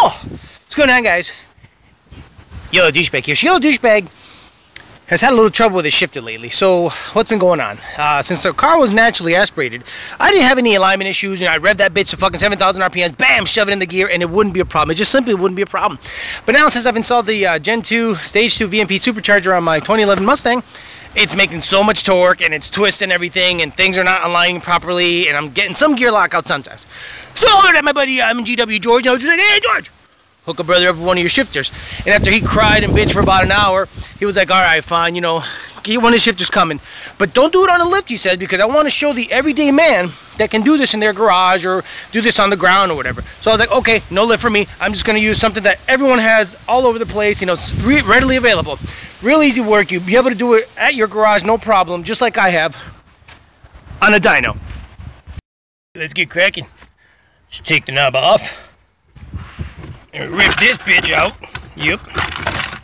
What's going on, guys? YOLO douchebag here. YOLO douchebag has had a little trouble with his shifter lately. So what's been going on? Since the car was naturally aspirated, I didn't have any alignment issues, and I rev that bitch to fucking 7,000 RPMs, bam, shove it in the gear, and it wouldn't be a problem. It just simply wouldn't be a problem. But now, since I've installed the Gen 2 Stage 2 VMP supercharger on my 2011 Mustang, it's making so much torque, and it's twisting everything, and things are not aligning properly, and I'm getting some gear lockout sometimes. So I ordered my buddy MGW George, and I was just like, hey, George, hook a brother up with one of your shifters. And after he cried and bitched for about an hour, he was like, all right, fine, you know, get one of the shifters coming. But don't do it on a lift, he said, because I want to show the everyday man that can do this in their garage or do this on the ground or whatever. So I was like, okay, no lift for me. I'm just going to use something that everyone has all over the place, you know, it's readily available. Real easy work. You'll be able to do it at your garage, no problem, just like I have on a dyno. Let's get cracking. Just take the knob off. And rip this bitch out. Yep.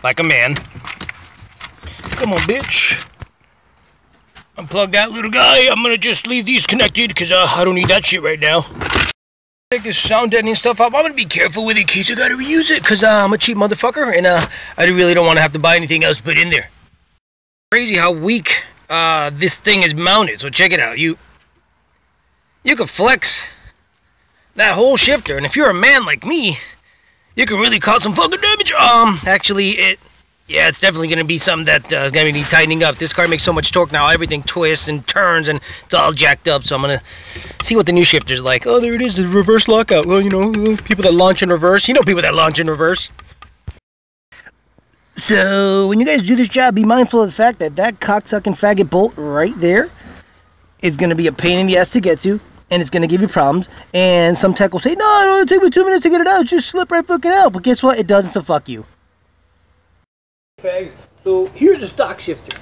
Like a man. Come on, bitch. Unplug that little guy. I'm gonna just leave these connected because I don't need that shit right now. Take this sound deadening stuff up. I'm gonna be careful with it in case I gotta reuse it because I'm a cheap motherfucker and I really don't want to have to buy anything else put in there. Crazy how weak this thing is mounted. So check it out. You can flex that whole shifter, and if you're a man like me, you can really cause some fucking damage. Actually, it's definitely gonna be something that is gonna be tightening up. This car makes so much torque now, everything twists and turns, and it's all jacked up. So I'm gonna see what the new shifter's like. Oh, there it is, the reverse lockout. Well, you know, people that launch in reverse. You know, people that launch in reverse. So when you guys do this job, be mindful of the fact that that cocksucking faggot bolt right there is gonna be a pain in the ass to get to. And it's going to give you problems, and some tech will say, no, it'll take me 2 minutes to get it out, just slip right fucking out. But guess what? It doesn't, so fuck you. Fags, so here's the stock shifter.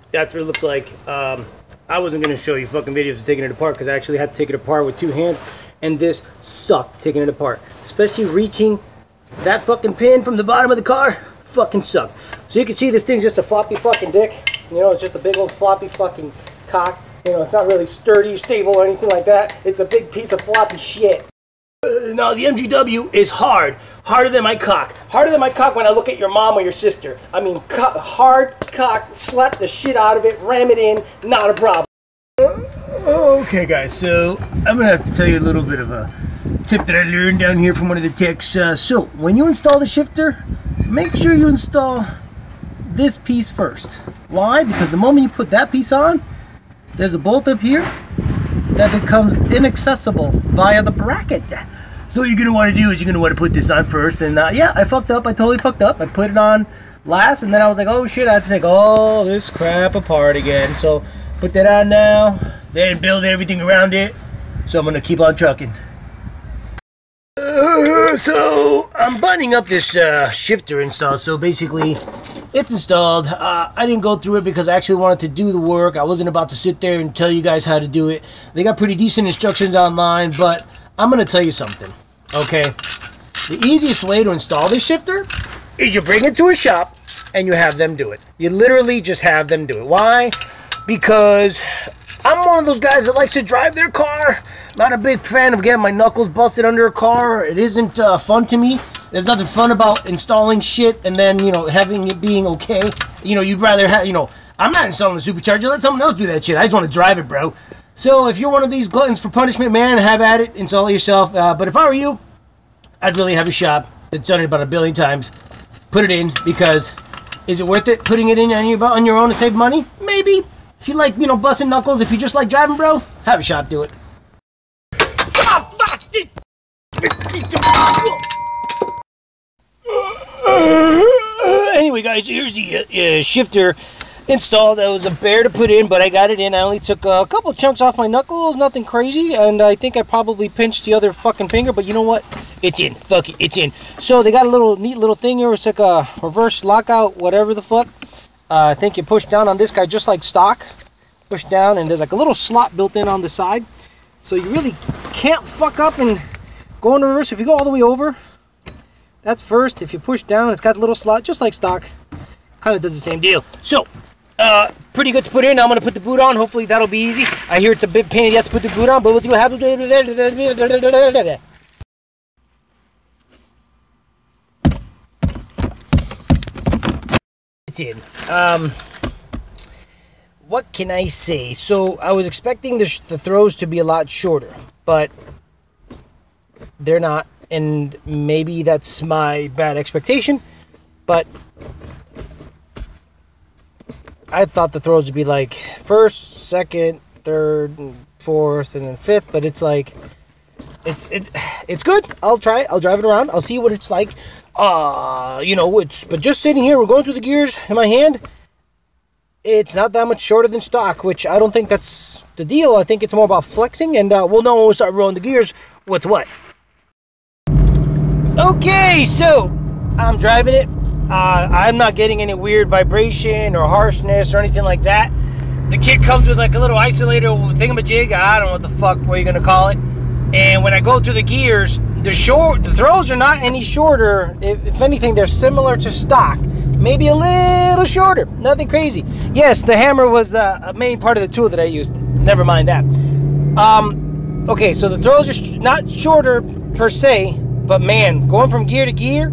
That's what it looks like. I wasn't going to show you fucking videos of taking it apart, because I actually had to take it apart with 2 hands, and this sucked taking it apart. Especially reaching that fucking pin from the bottom of the car, fucking sucked. So you can see this thing's just a floppy fucking dick. You know, it's just a big old floppy fucking cock. You know, it's not really sturdy, stable, or anything like that. It's a big piece of floppy shit. No, the MGW is hard. Harder than my cock. Harder than my cock when I look at your mom or your sister. I mean, hard cock, slap the shit out of it, ram it in, not a problem. Okay, guys, so I'm going to have to tell you a little bit of a tip that I learned down here from one of the techs. So, when you install the shifter, make sure you install this piece first. Why? Because the moment you put that piece on, there's a bolt up here that becomes inaccessible via the bracket. So what you're going to want to do is you're going to want to put this on first. And yeah, I fucked up. I totally fucked up. I put it on last, and then I was like, oh shit, I have to take all this crap apart again. So put that on now, then build everything around it. So I'm going to keep on trucking. So I'm buttoning up this shifter install. So basically, it's installed. I didn't go through it because I actually wanted to do the work. I wasn't about to sit there and tell you guys how to do it. They got pretty decent instructions online, but I'm going to tell you something, okay? The easiest way to install this shifter is you bring it to a shop and you have them do it. You literally just have them do it. Why? Because I'm one of those guys that likes to drive their car. Not a big fan of getting my knuckles busted under a car. It isn't fun to me. There's nothing fun about installing shit and then, you know, having it being okay. You know, you'd rather have, you know, I'm not installing the supercharger. Let someone else do that shit. I just want to drive it, bro. So if you're one of these gluttons for punishment, man, have at it. Install it yourself. But if I were you, I'd really have a shop that's done it about 1 billion times. Put it in, because is it worth it putting it in on your own to save money? Maybe. If you like, you know, busting knuckles, if you just like driving, bro, have a shop do it. Oh, fuck! Anyway, guys, here's the shifter installed. That was a bear to put in, but I got it in. I only took a couple chunks off my knuckles, nothing crazy, and I think I probably pinched the other fucking finger, but you know what? It's in. Fuck it, it's in. So they got a little neat little thing here. It's like a reverse lockout, whatever the fuck. I think you push down on this guy just like stock. Push down, and there's like a little slot built in on the side. So you really can't fuck up and go in reverse. If you go all the way over, that's first. If you push down, it's got a little slot, just like stock. Kind of does the same deal. So, pretty good to put in. I'm going to put the boot on. Hopefully that'll be easy. I hear it's a bit pain in the ass to put the boot on, but we'll see what happens. limited. What can I say? So I was expecting the throws to be a lot shorter, but they're not, and maybe that's my bad expectation, but I thought the throws would be like first, second, third, and fourth, and then fifth, but it's like, it's good. I'll try it. I'll drive it around. I'll see what it's like. You know, but just sitting here, we're going through the gears in my hand. It's not that much shorter than stock, which I don't think that's the deal. I think it's more about flexing, and we'll know when we start rolling the gears what's what. Okay, so I'm driving it. I'm not getting any weird vibration or harshness or anything like that. The kit comes with like a little isolator thingamajig. I don't know what the fuck what you're gonna call it. And when I go through the gears, the throws are not any shorter. If anything, they're similar to stock. Maybe a little shorter. Nothing crazy. Yes, the hammer was the main part of the tool that I used. Never mind that. Okay, so the throws are not shorter per se, but man, going from gear to gear,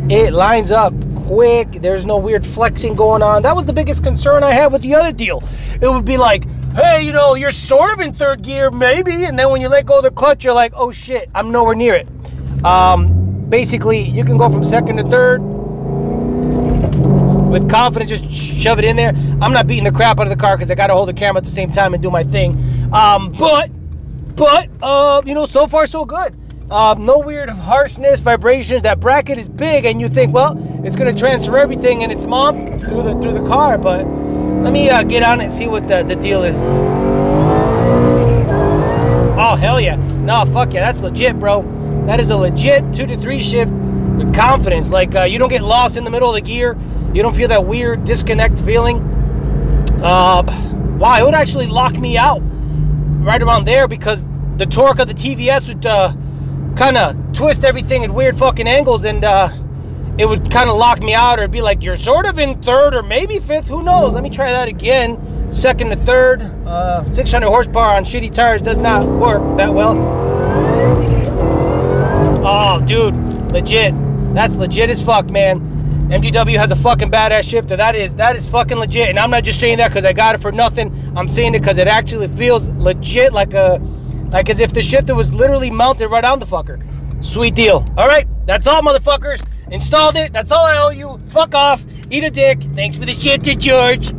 it lines up quick. There's no weird flexing going on. That was the biggest concern I had with the other deal. It would be like, hey, you know, you're sort of in third gear, maybe, and then when you let go of the clutch, you're like, oh shit, I'm nowhere near it. Basically, you can go from second to third with confidence, just shove it in there. I'm not beating the crap out of the car because I got to hold the camera at the same time and do my thing. But you know, so far so good. No weird harshness, vibrations. That bracket is big, and you think, well, it's gonna transfer everything and its mom through the car. But let me get on it and see what the deal is. Oh hell yeah! No, fuck yeah, that's legit, bro. That is a legit 2 to 3 shift with confidence. Like you don't get lost in the middle of the gear. You don't feel that weird disconnect feeling. Wow, it would actually lock me out right around there because the torque of the TVS would kind of twist everything at weird fucking angles, and it would kind of lock me out, or it'd be like, you're sort of in third or maybe fifth, who knows. Let me try that again. Second to third. 600 horsepower on shitty tires does not work that well. Oh dude, legit. That's legit as fuck, man. MGW has a fucking badass shifter. That is fucking legit, and I'm not just saying that because I got it for nothing. I'm saying it because it actually feels legit, like as if the shifter was literally mounted right on the fucker. Sweet deal. All right, that's all, motherfuckers. Installed it. That's all I owe you. Fuck off. Eat a dick. Thanks for the shifter, George.